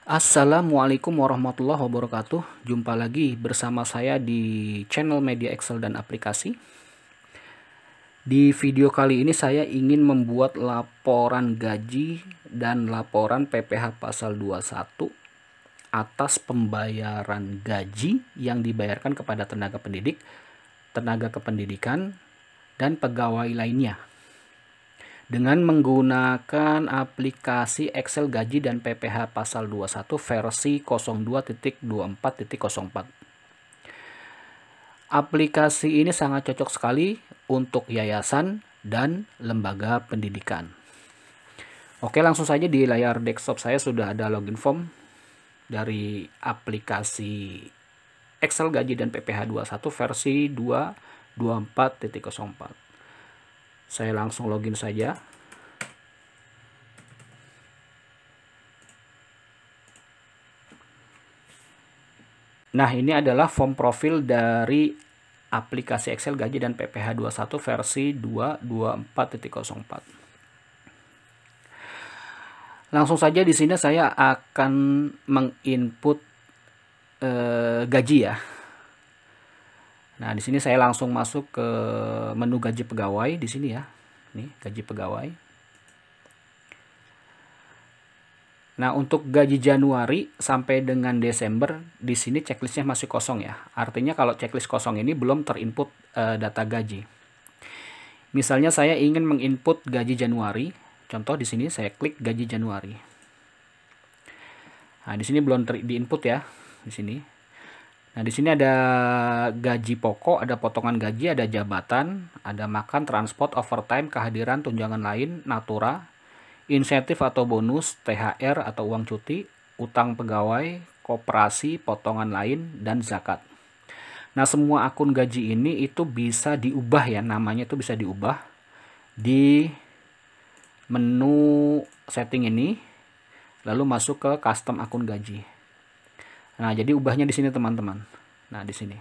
Assalamualaikum warahmatullahi wabarakatuh. Jumpa lagi bersama saya di channel Media Excel dan Aplikasi. Di video kali ini saya ingin membuat laporan gaji dan laporan PPh pasal 21 atas pembayaran gaji yang dibayarkan kepada tenaga pendidik, tenaga kependidikan, dan pegawai lainnya, dengan menggunakan aplikasi Excel gaji dan PPh pasal 21 versi 02.24.04. Aplikasi ini sangat cocok sekali untuk yayasan dan lembaga pendidikan. Oke, langsung saja di layar desktop saya sudah ada login form dari aplikasi Excel gaji dan PPh 21 versi 2.24.04. Saya langsung login saja. Nah, ini adalah form profil dari aplikasi Excel gaji dan PPh 21 versi 2.24.04. Langsung saja di sini saya akan menginput gaji ya. Nah, di sini saya langsung masuk ke menu gaji pegawai di sini ya. Nih, gaji pegawai. Nah, untuk gaji Januari sampai dengan Desember di sini checklistnya masih kosong ya. Artinya kalau checklist kosong ini belum terinput data gaji. Misalnya saya ingin menginput gaji Januari. Contoh di sini saya klik gaji Januari. Nah, di sini belum diinput ya di sini. Nah, di sini ada gaji pokok, ada potongan gaji, ada jabatan, ada makan, transport, overtime, kehadiran, tunjangan lain, natura, insentif atau bonus, THR atau uang cuti, utang pegawai, koperasi, potongan lain, dan zakat. Nah, semua akun gaji ini itu bisa diubah ya, namanya itu bisa diubah di menu setting ini, lalu masuk ke custom akun gaji. Nah, jadi ubahnya di sini teman-teman. Nah, di sini.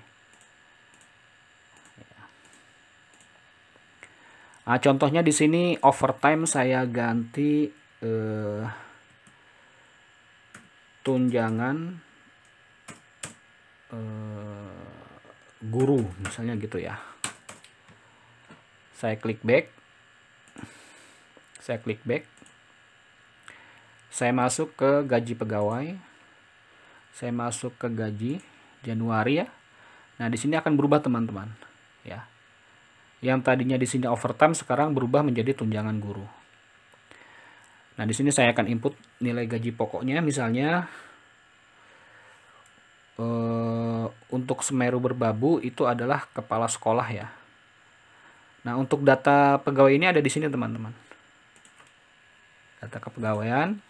Nah, contohnya di sini overtime saya ganti tunjangan guru misalnya gitu ya. Saya klik back. Saya masuk ke gaji pegawai. Saya masuk ke gaji Januari ya. Nah, di sini akan berubah teman-teman ya. Yang tadinya di sini overtime sekarang berubah menjadi tunjangan guru. Nah, di sini saya akan input nilai gaji pokoknya, misalnya untuk Semeru Berbabu itu adalah kepala sekolah ya. Nah, untuk data pegawai ini ada di sini teman-teman. Data kepegawaian.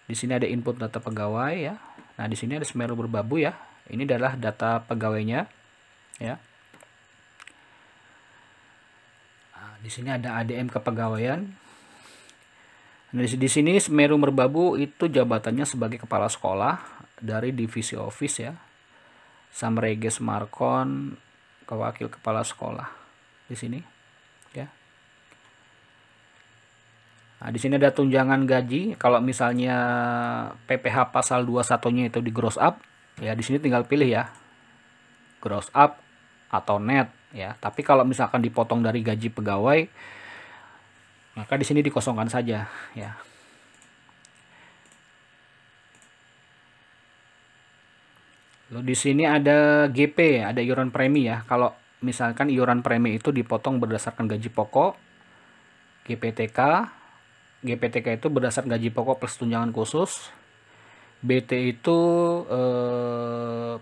Di sini ada input data pegawai ya. Nah, di sini ada Semeru Berbabu ya. Ini adalah data pegawainya ya. Di sini ada ADM kepegawaian. Nah, di sini Semeru Merbabu itu jabatannya sebagai kepala sekolah dari divisi office ya. Samreges Markon wakil kepala sekolah di sini ya. Nah, di sini ada tunjangan gaji. Kalau misalnya PPh pasal 21-nya itu di gross up ya, di sini tinggal pilih ya. Gross up atau net ya. Tapi kalau misalkan dipotong dari gaji pegawai, maka di sini dikosongkan saja ya. Lalu di sini ada GP, ada iuran premi ya. Kalau misalkan iuran premi itu dipotong berdasarkan gaji pokok, GPTK itu berdasarkan gaji pokok plus tunjangan khusus. BT itu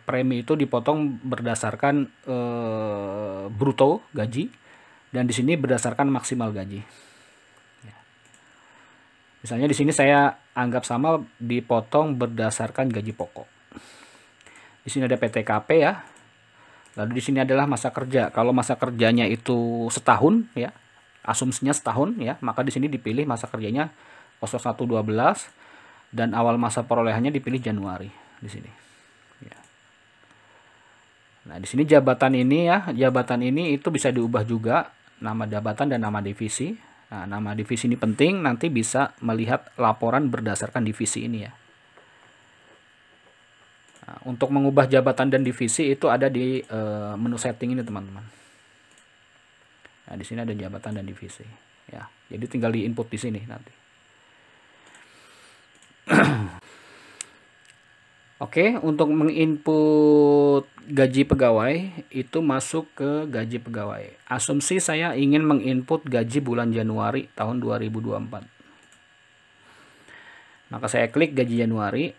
premi itu dipotong berdasarkan bruto gaji, dan di sini berdasarkan maksimal gaji. Misalnya di sini saya anggap sama dipotong berdasarkan gaji pokok. Di sini ada PTKP ya. Lalu di sini adalah masa kerja. Kalau masa kerjanya itu setahun ya, asumsinya setahun ya, maka di sini dipilih masa kerjanya 0112 dan awal masa perolehannya dipilih Januari di sini. Ya. Nah, di sini jabatan ini ya, jabatan ini itu bisa diubah juga nama jabatan dan nama divisi. Nah, nama divisi ini penting, nanti bisa melihat laporan berdasarkan divisi ini ya. Nah, untuk mengubah jabatan dan divisi itu ada di menu setting ini teman-teman. Nah, di sini ada jabatan dan divisi ya. Jadi tinggal di input di sini nanti. Oke, untuk menginput gaji pegawai itu masuk ke gaji pegawai. Asumsi saya ingin menginput gaji bulan Januari tahun 2024. Maka saya klik gaji Januari.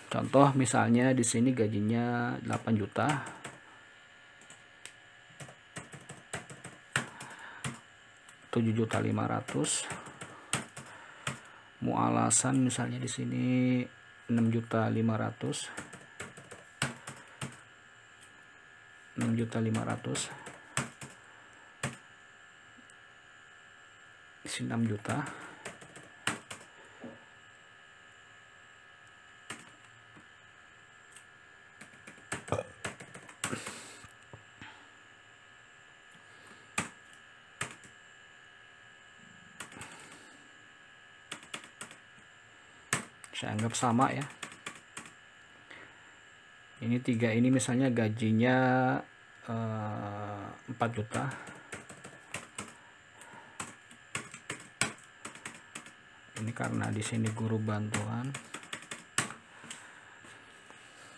Contoh misalnya di sini gajinya 8 juta. Rp7.500.000. Mualasan misalnya di sini 6.500.000. 6.500.000. Isi 6 juta. Saya anggap sama ya. Ini 3 ini misalnya gajinya 4 juta. Ini karena di sini guru bantuan.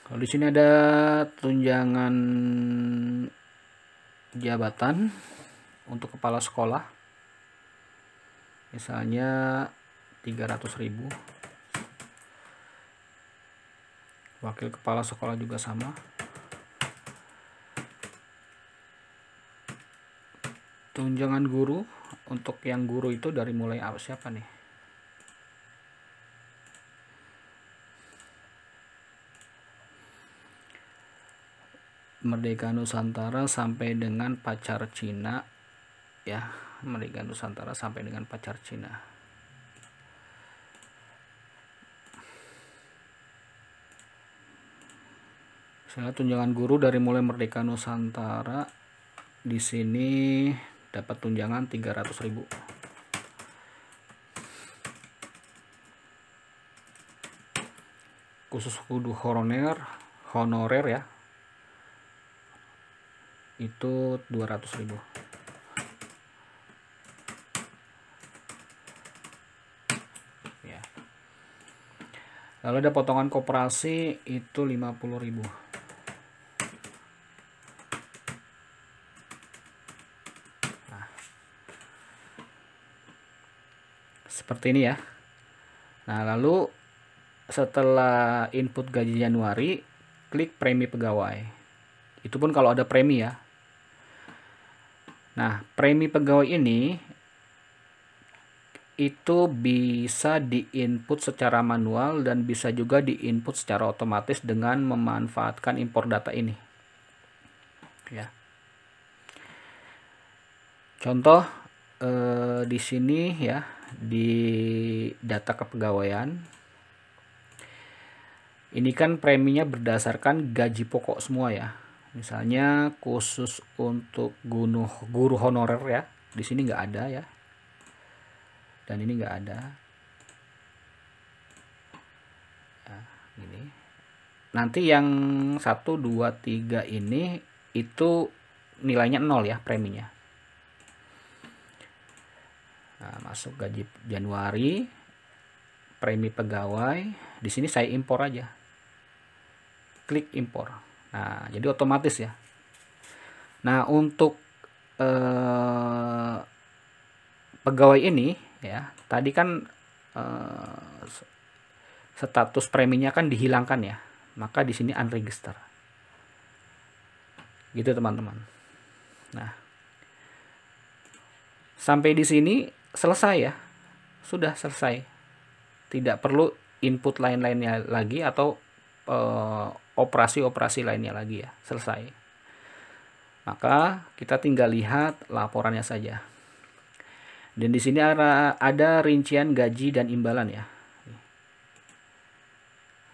Kalau di sini ada tunjangan jabatan untuk kepala sekolah. Misalnya 300.000. Wakil kepala sekolah juga sama. Tunjangan guru, untuk yang guru itu dari mulai siapa nih? Merdeka Nusantara sampai dengan pacar Cina ya. Merdeka Nusantara sampai dengan pacar Cina. Misalnya tunjangan guru dari mulai Merdeka Nusantara di sini dapat tunjangan 300.000. Khusus guru honorer ya. Itu 200.000. Ya. Lalu ada potongan koperasi itu 50.000. Seperti ini ya. Nah, lalu setelah input gaji Januari, klik premi pegawai. Itu pun kalau ada premi ya. Nah, premi pegawai ini itu bisa diinput secara manual dan bisa juga diinput secara otomatis dengan memanfaatkan impor data ini. Ya. Contoh di sini ya, di data kepegawaian ini kan preminya berdasarkan gaji pokok semua ya. Misalnya khusus untuk guru honorer ya, di sini nggak ada ya, dan ini nggak ada. Nah, ini nanti yang 1, 2, 3 ini itu nilainya 0 ya preminya. Nah, masuk gaji Januari, premi pegawai. Di sini saya impor aja. Klik impor. Nah, jadi otomatis ya. Nah, untuk pegawai ini ya, tadi kan status preminya kan dihilangkan ya. Maka di sini unregister. Gitu teman-teman. Nah, sampai di sini selesai ya. Sudah selesai. Tidak perlu input lain-lainnya lagi atau operasi-operasi lainnya lagi ya. Selesai. Maka kita tinggal lihat laporannya saja. Dan di sini ada rincian gaji dan imbalan ya.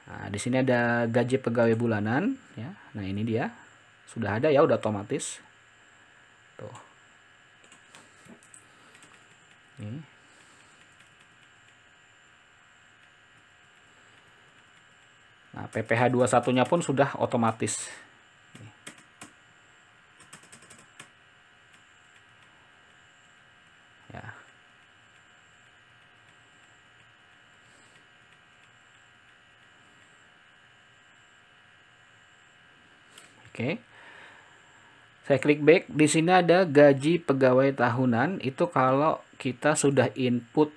Nah, di sini ada gaji pegawai bulanan ya. Nah, ini dia. Sudah ada ya, udah otomatis. Tuh. Ini. Nah, PPh 21-nya pun sudah otomatis. Ya. Oke. Saya klik back. Di sini ada gaji pegawai tahunan. Itu kalau kita sudah input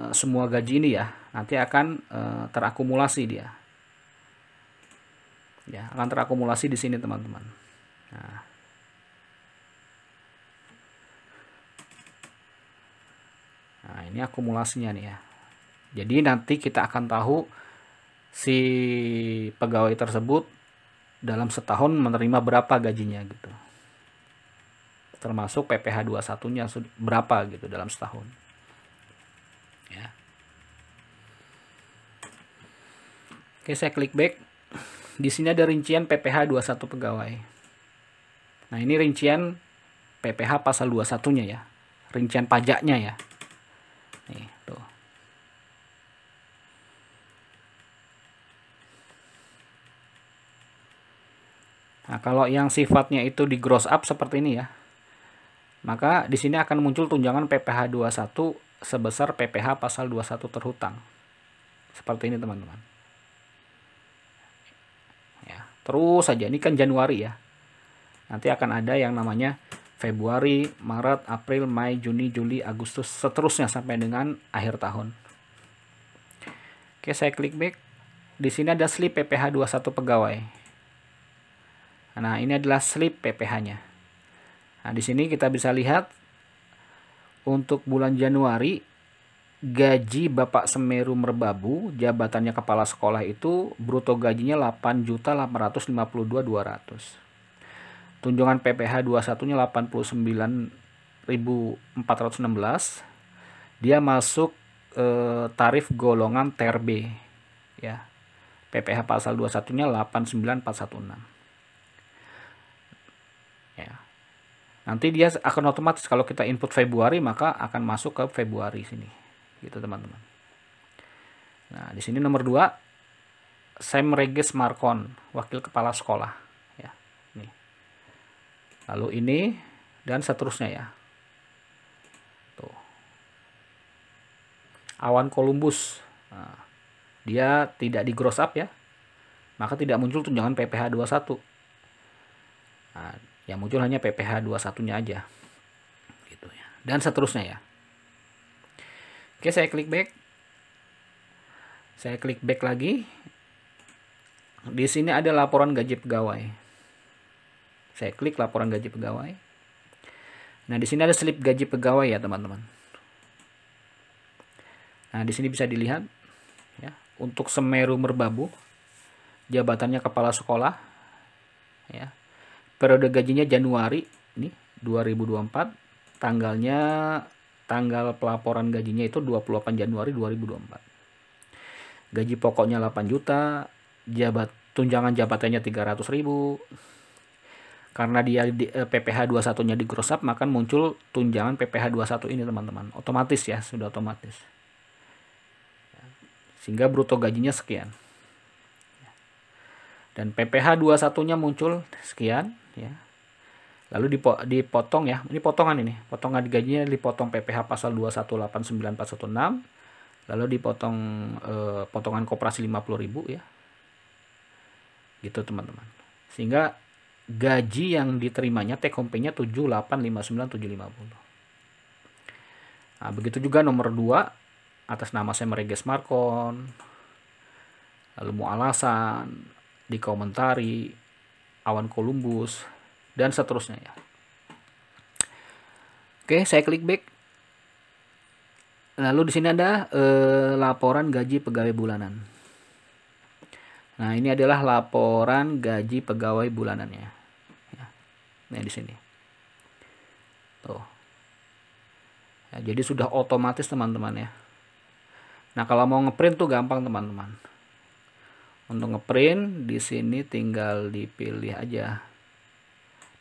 semua gaji ini ya, nanti akan terakumulasi dia. Ya, akan terakumulasi di sini teman-teman. Nah, ini akumulasinya nih ya. Jadi nanti kita akan tahu si pegawai tersebut dalam setahun menerima berapa gajinya gitu. Termasuk PPh 21-nya berapa gitu dalam setahun. Ya. Oke, saya klik back. Di sini ada rincian PPh 21 pegawai. Nah, ini rincian PPh pasal 21-nya ya. Rincian pajaknya ya. Nih, tuh. Nah, kalau yang sifatnya itu di gross up seperti ini ya, maka di sini akan muncul tunjangan PPh 21 sebesar PPh pasal 21 terhutang. Seperti ini teman-teman. Ya, terus saja, ini kan Januari ya. Nanti akan ada yang namanya Februari, Maret, April, Mei, Juni, Juli, Agustus, seterusnya sampai dengan akhir tahun. Oke, saya klik back. Di sini ada slip PPh 21 pegawai. Nah, ini adalah slip PPh-nya. Nah, di sini kita bisa lihat untuk bulan Januari gaji Bapak Semeru Merbabu, jabatannya kepala sekolah itu bruto gajinya 8.852.200. Tunjangan PPh 21-nya 89.416. Dia masuk tarif golongan TRB ya. PPh pasal 21-nya 89416. Ya. Nanti dia akan otomatis kalau kita input Februari maka akan masuk ke Februari sini. Gitu teman-teman. Nah, di sini nomor 2 Sam Regis Markon, wakil kepala sekolah ya. Nih. Lalu ini dan seterusnya ya. Tuh. Awan Columbus. Nah, dia tidak di gross up ya. Maka tidak muncul tunjangan PPh 21. Nah, yang muncul hanya PPh 21-nya aja. Gitu ya. Dan seterusnya ya. Oke, saya klik back. Saya klik back lagi. Di sini ada laporan gaji pegawai. Saya klik laporan gaji pegawai. Nah, di sini ada slip gaji pegawai ya, teman-teman. Nah, di sini bisa dilihat ya, untuk Semeru Merbabu, jabatannya kepala sekolah ya. Periode gajinya Januari nih 2024, tanggal pelaporan gajinya itu 28 Januari 2024. Gaji pokoknya 8 juta, tunjangan jabatannya 300.000. Karena dia PPh 21-nya di gross up, maka muncul tunjangan PPh 21 ini teman-teman. Otomatis ya, sudah otomatis. Sehingga bruto gajinya sekian. Dan PPh 21-nya muncul sekian ya. Lalu dipotong ya. Ini potongan ini. Potongan gajinya dipotong PPh pasal 2189416. Lalu dipotong potongan koperasi 50.000 ya. Gitu teman-teman. Sehingga gaji yang diterimanya take home pay-nya 7859750. Nah, begitu juga nomor 2 atas nama Sam Regis Markon. Lalu mualasan, dikomentari, Awan Columbus, dan seterusnya ya. Oke, saya klik back. Lalu di sini ada laporan gaji pegawai bulanan. Nah, ini adalah laporan gaji pegawai bulanannya. Ya. Nah, di sini. Tuh. Ya, jadi sudah otomatis teman-teman ya. Nah, kalau mau ngeprint tuh gampang teman-teman. Untuk ngeprint di sini tinggal dipilih aja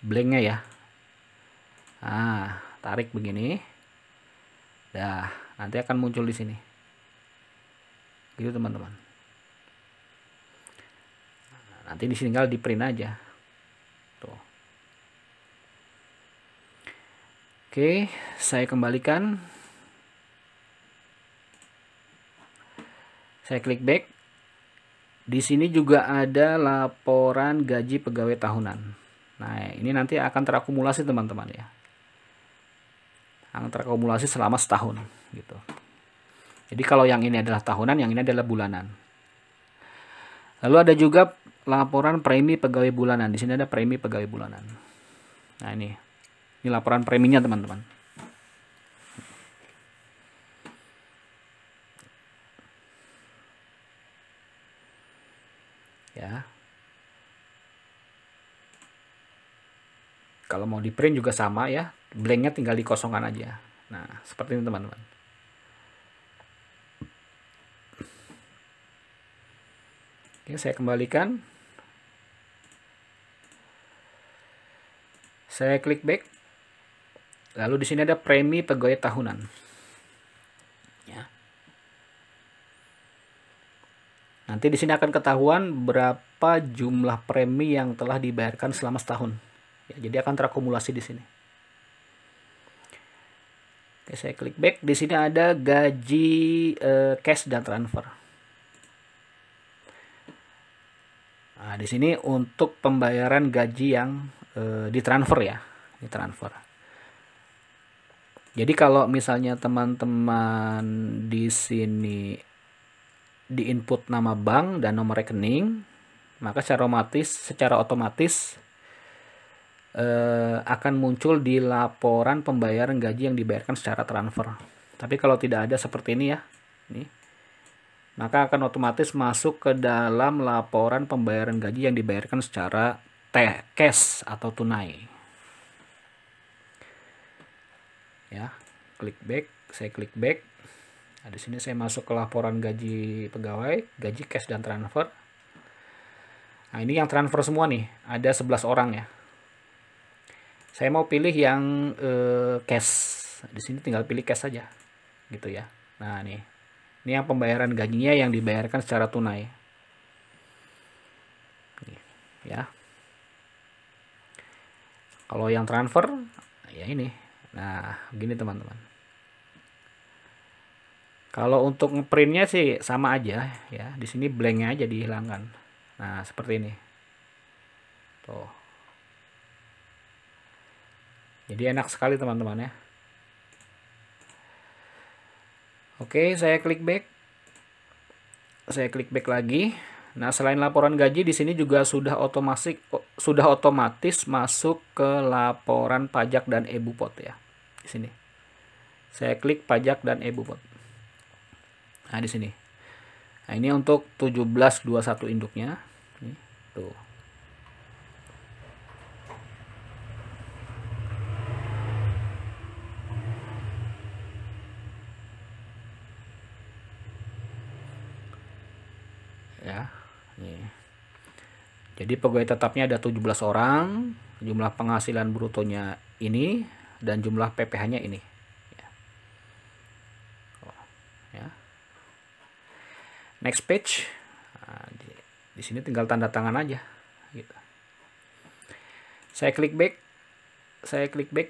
blanknya ya. Nah, tarik begini. Dah, nanti akan muncul di sini. Gitu teman-teman. Nanti tinggal di print aja. Tuh. Oke, saya kembalikan. Saya klik back. Di sini juga ada laporan gaji pegawai tahunan. Nah, ini nanti akan terakumulasi teman-teman ya. Akan terakumulasi selama setahun gitu. Jadi kalau yang ini adalah tahunan, yang ini adalah bulanan. Lalu ada juga laporan premi pegawai bulanan. Di sini ada premi pegawai bulanan. Nah, ini laporan preminya teman-teman. Ya. Kalau mau di print juga sama ya, blanknya tinggal dikosongkan aja. Nah, seperti ini teman-teman. Oke, saya kembalikan. Saya klik back. Lalu di sini ada premi pegawai tahunan. Ya. Nanti di sini akan ketahuan berapa jumlah premi yang telah dibayarkan selama setahun. Ya, jadi akan terakumulasi di sini. Oke, saya klik back. Di sini ada gaji cash dan transfer. Nah, di sini untuk pembayaran gaji yang ditransfer ya, ditransfer. Jadi kalau misalnya teman-teman di sini di input nama bank dan nomor rekening, maka secara otomatis akan muncul di laporan pembayaran gaji yang dibayarkan secara transfer. Tapi kalau tidak ada seperti ini ya, ini, maka akan otomatis masuk ke dalam laporan pembayaran gaji yang dibayarkan secara cash atau tunai. Ya, klik back, saya klik back. Nah, di sini saya masuk ke laporan gaji pegawai, gaji cash dan transfer. Nah, ini yang transfer semua nih, ada 11 orang ya. Saya mau pilih yang cash. Di sini tinggal pilih cash saja, gitu ya. Nah, ini yang pembayaran gajinya yang dibayarkan secara tunai. Nih, ya. Kalau yang transfer, ya ini. Nah, begini teman-teman. Kalau untuk ngeprintnya sih sama aja ya. Di sini blanknya aja dihilangkan. Nah, seperti ini. Tuh. Jadi enak sekali teman-teman ya. Oke, saya klik back. Saya klik back lagi. Nah, selain laporan gaji di sini juga sudah otomatis masuk ke laporan pajak dan e-bupot ya. Di sini. Saya klik pajak dan e-bupot. Nah, di sini. Nah, ini untuk 1721 induknya. Nih, tuh. Ya. Nih. Jadi pegawai tetapnya ada 17 orang, jumlah penghasilan brutonya ini dan jumlah PPh-nya ini. Ya. Next page. Nah, di sini tinggal tanda tangan aja gitu. Saya klik back.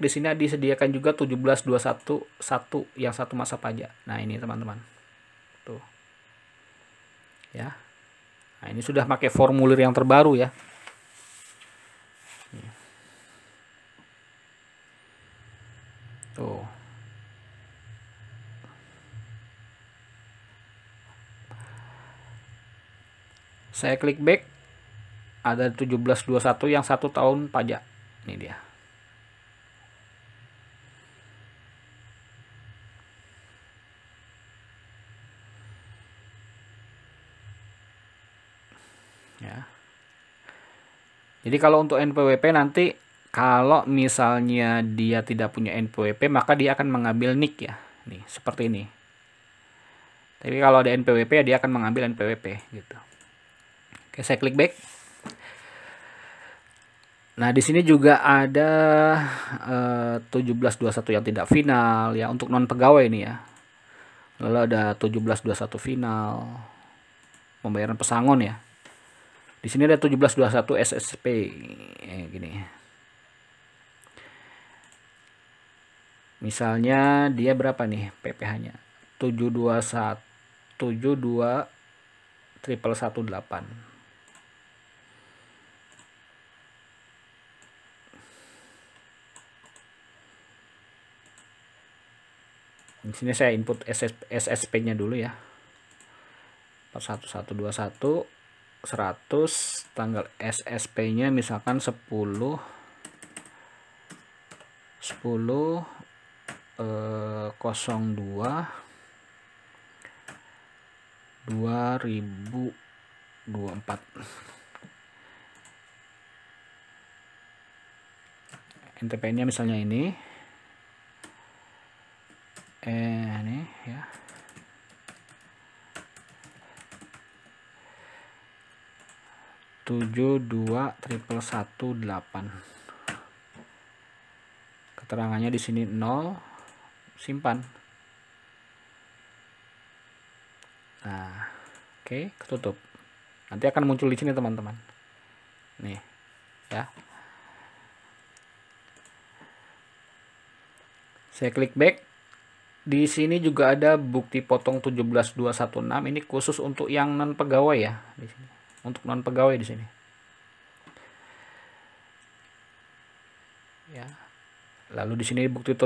Di sini disediakan juga 1721 yang satu masa pajak. Nah, ini teman-teman. Tuh. Ya. Nah, ini sudah pakai formulir yang terbaru ya. Tuh. Saya klik back. Ada 1721 yang 1 tahun pajak. Ini dia. Ya. Jadi kalau untuk NPWP nanti kalau misalnya dia tidak punya NPWP maka dia akan mengambil NIK ya. Nih, seperti ini. Tapi kalau ada NPWP dia akan mengambil NPWP gitu. Oke, saya klik back. Nah, di sini juga ada 1721 yang tidak final ya untuk non pegawai ini ya. Lalu ada 1721 final. Pembayaran pesangon ya. Di sini ada 1721 SSP gini. Misalnya dia berapa nih PPh-nya? 72118. Di sini saya input SSP-nya dulu ya. 41121 100, tanggal SSP-nya misalkan 10 02 2024. NTP-nya misalnya ini ya. Tujuh 72118. Keterangannya di sini 0, simpan. Nah, oke, ketutup. Nanti akan muncul di sini teman-teman. Nih, ya. Saya klik back. Di sini juga ada bukti potong 17216. Ini khusus untuk yang non pegawai ya di sini. Untuk non pegawai di sini. Ya. Lalu di sini bukti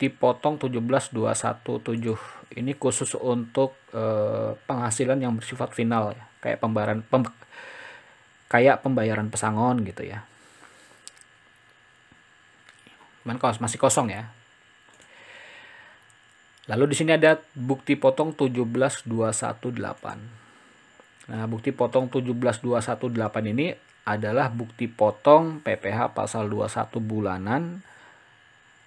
potong 17217. Ini khusus untuk penghasilan yang bersifat final ya, kayak pembayaran pesangon gitu ya. Masih kosong ya. Lalu di sini ada bukti potong 17218. Nah, bukti potong 17218 ini adalah bukti potong PPh pasal 21 bulanan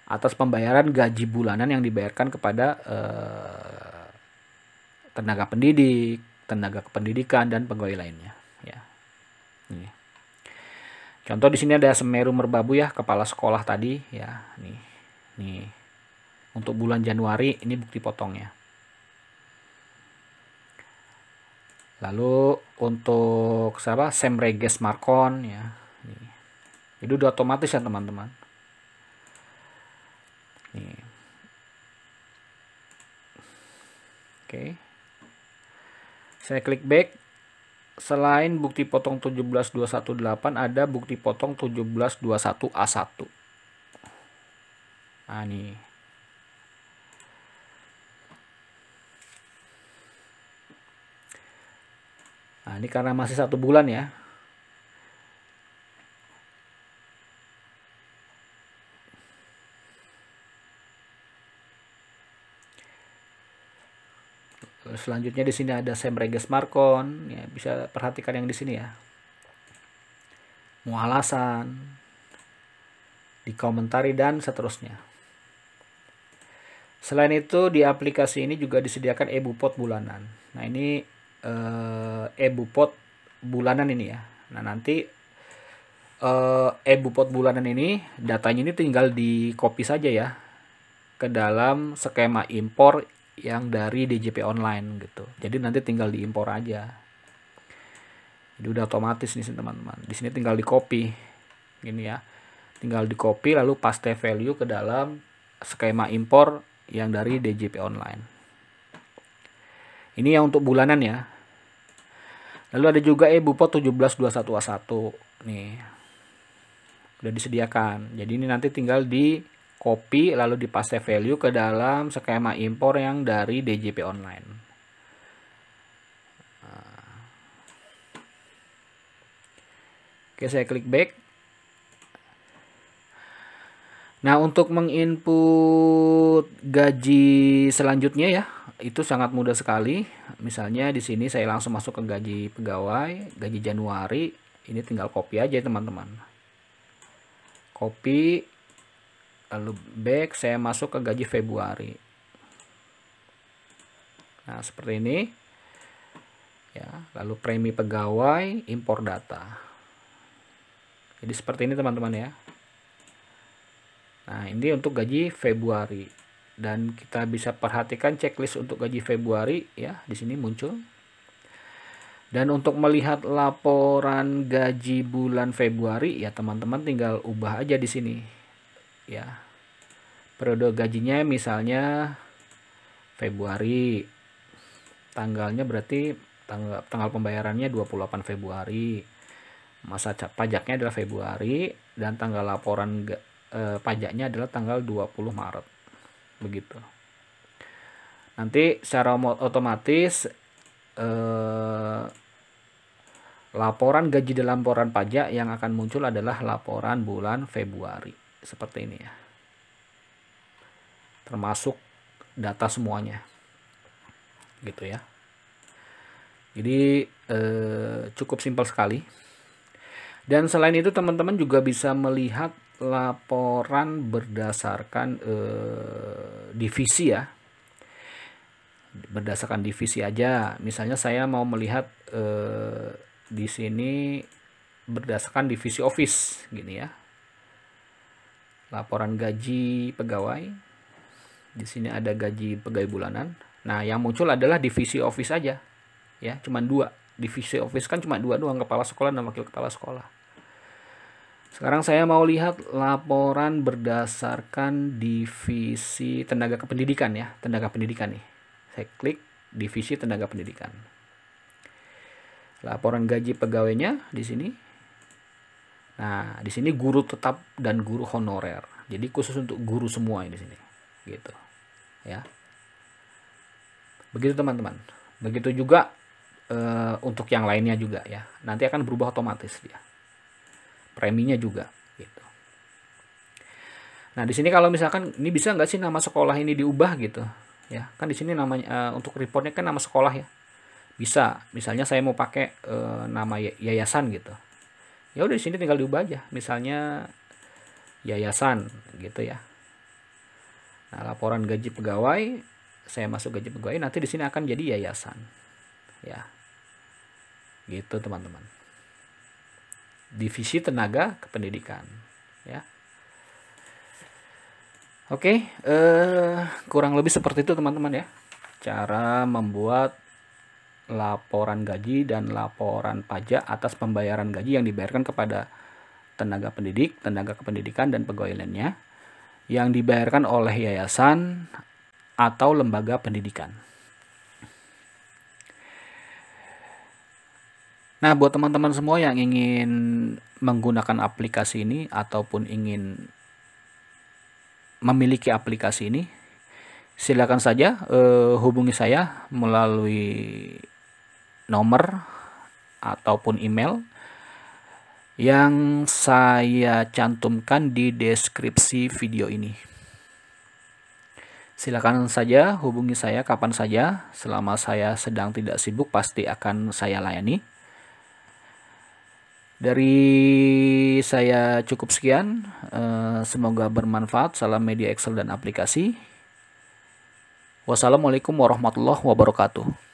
atas pembayaran gaji bulanan yang dibayarkan kepada tenaga pendidik, tenaga kependidikan, dan pegawai lainnya. Ya. Ini. Contoh di sini ada Semeru Merbabu ya, kepala sekolah tadi ya. Nih. Untuk bulan Januari ini bukti potongnya. Lalu untuk Semreges Markon ya. Ini udah otomatis ya teman-teman. Nih. Oke. Saya klik back. Selain bukti potong 17218 ada bukti potong 1721A1. Nah, nih. Nah, ini karena masih 1 bulan ya. Selanjutnya di sini ada Semreges Markon, ya bisa perhatikan yang di sini ya. Mualasan, dikomentari dan seterusnya. Selain itu di aplikasi ini juga disediakan e-bupot bulanan. Nah, ini e-bupot bulanan ini ya. Nah, nanti e-bupot bulanan ini datanya ini tinggal di copy saja ya ke dalam skema impor yang dari DJP online gitu. Jadi nanti tinggal diimpor aja. Jadi udah otomatis nih teman-teman. Di sini tinggal di copy. Gini ya. Tinggal di copy lalu paste value ke dalam skema impor yang dari DJP online. Ini yang untuk bulanan ya. Lalu ada juga e-bupot 1721A1. Nih. Udah disediakan. Jadi ini nanti tinggal di copy lalu di paste value ke dalam skema impor yang dari DJP online. Oke, saya klik back. Nah, untuk menginput gaji selanjutnya ya, itu sangat mudah sekali. Misalnya di sini saya langsung masuk ke gaji pegawai, gaji Januari. Ini tinggal copy aja teman-teman. Copy, lalu back, saya masuk ke gaji Februari. Nah, seperti ini. Ya, lalu premi pegawai, impor data. Jadi seperti ini teman-teman ya. Nah, ini untuk gaji Februari. Dan kita bisa perhatikan checklist untuk gaji Februari ya, di sini muncul. Dan untuk melihat laporan gaji bulan Februari, ya teman-teman tinggal ubah aja di sini. Ya. Periode gajinya misalnya Februari. Tanggalnya berarti tanggal pembayarannya 28 Februari. Masa pajaknya adalah Februari dan tanggal laporan pajaknya adalah tanggal 20 Maret. Begitu. Nanti secara otomatis laporan gaji dan laporan pajak yang akan muncul adalah laporan bulan Februari. Seperti ini ya. Termasuk data semuanya. Gitu ya. Jadi cukup simpel sekali. Dan selain itu teman-teman juga bisa melihat laporan berdasarkan divisi ya. Berdasarkan divisi aja. Misalnya saya mau melihat di sini berdasarkan divisi office gini ya. Laporan gaji pegawai. Di sini ada gaji pegawai bulanan. Nah, yang muncul adalah divisi office aja. Ya, cuma 2. Divisi office kan cuma 2 doang, kepala sekolah dan wakil kepala sekolah. Sekarang saya mau lihat laporan berdasarkan divisi tenaga kependidikan ya, tenaga pendidikan nih. Saya klik divisi tenaga pendidikan. Laporan gaji pegawainya di sini. Nah, di sini guru tetap dan guru honorer. Jadi khusus untuk guru semua di sini. Gitu. Ya. Begitu teman-teman. Begitu juga untuk yang lainnya juga ya. Nanti akan berubah otomatis dia. Preminya juga gitu. Nah, di sini kalau misalkan ini bisa nggak sih nama sekolah ini diubah gitu ya. Kan di sini namanya untuk reportnya kan nama sekolah ya. Bisa. Misalnya saya mau pakai nama yayasan gitu. Ya udah di sini tinggal diubah aja. Misalnya yayasan gitu ya. Nah, laporan gaji pegawai, saya masuk gaji pegawai, nanti di sini akan jadi yayasan. Ya. Gitu teman-teman. Divisi tenaga kependidikan ya. Oke, kurang lebih seperti itu teman-teman ya. Cara membuat laporan gaji dan laporan pajak atas pembayaran gaji yang dibayarkan kepada tenaga pendidik, tenaga kependidikan dan pegawai lainnya yang dibayarkan oleh yayasan atau lembaga pendidikan. Nah, buat teman-teman semua yang ingin menggunakan aplikasi ini ataupun ingin memiliki aplikasi ini, silakan saja hubungi saya melalui nomor ataupun email yang saya cantumkan di deskripsi video ini. Silakan saja hubungi saya kapan saja, selama saya sedang tidak sibuk pasti akan saya layani. Dari saya cukup sekian, semoga bermanfaat. Salam media Excel dan aplikasi. Wassalamualaikum warahmatullahi wabarakatuh.